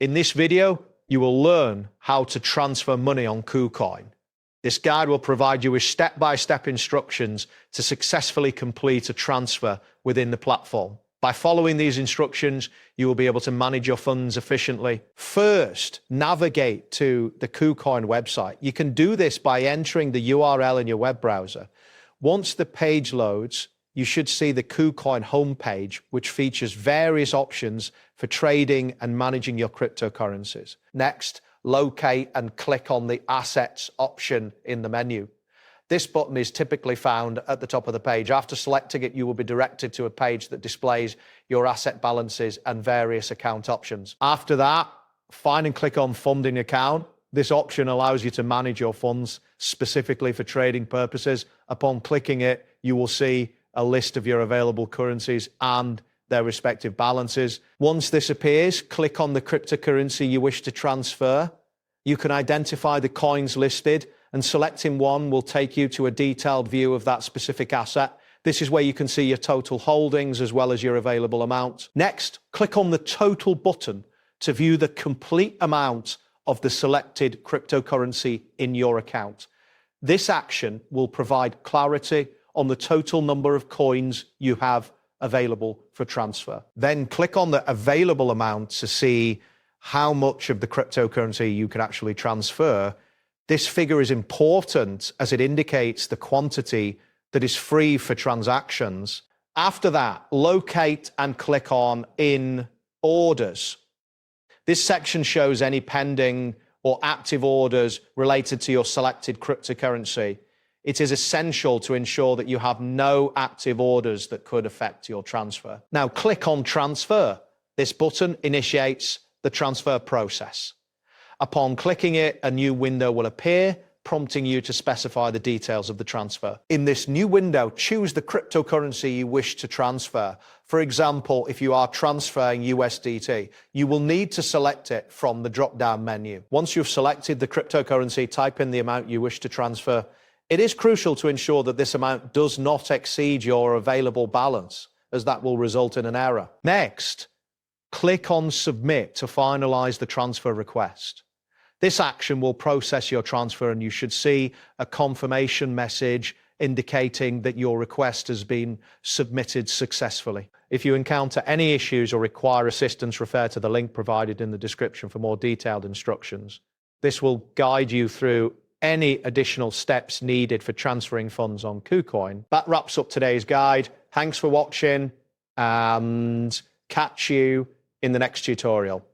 In this video, you will learn how to transfer money on KuCoin. This guide will provide you with step-by-step instructions to successfully complete a transfer within the platform. By following these instructions, you will be able to manage your funds efficiently. First, navigate to the KuCoin website. You can do this by entering the URL in your web browser. Once the page loads, you should see the KuCoin homepage, which features various options for trading and managing your cryptocurrencies. Next, locate and click on the Assets option in the menu. This button is typically found at the top of the page. After selecting it, you will be directed to a page that displays your asset balances and various account options. After that, find and click on Funding Account. This option allows you to manage your funds specifically for trading purposes. Upon clicking it, you will see a list of your available currencies and their respective balances. Once this appears, click on the cryptocurrency you wish to transfer. You can identify the coins listed, and selecting one will take you to a detailed view of that specific asset. This is where you can see your total holdings as well as your available amount. Next, click on the Total button to view the complete amount of the selected cryptocurrency in your account. This action will provide clarity on the total number of coins you have available for transfer. Then click on the available amount to see how much of the cryptocurrency you can actually transfer. This figure is important as it indicates the quantity that is free for transactions. After that, locate and click on In Orders. This section shows any pending or active orders related to your selected cryptocurrency. It is essential to ensure that you have no active orders that could affect your transfer. Now click on Transfer. This button initiates the transfer process. Upon clicking it, a new window will appear, prompting you to specify the details of the transfer. In this new window, choose the cryptocurrency you wish to transfer. For example, if you are transferring USDT, you will need to select it from the drop-down menu. Once you've selected the cryptocurrency, type in the amount you wish to transfer. It is crucial to ensure that this amount does not exceed your available balance, as that will result in an error. Next, click on Submit to finalize the transfer request. This action will process your transfer, and you should see a confirmation message indicating that your request has been submitted successfully. If you encounter any issues or require assistance, refer to the link provided in the description for more detailed instructions. This will guide you through any additional steps needed for transferring funds on KuCoin. That wraps up today's guide. Thanks for watching, and catch you in the next tutorial.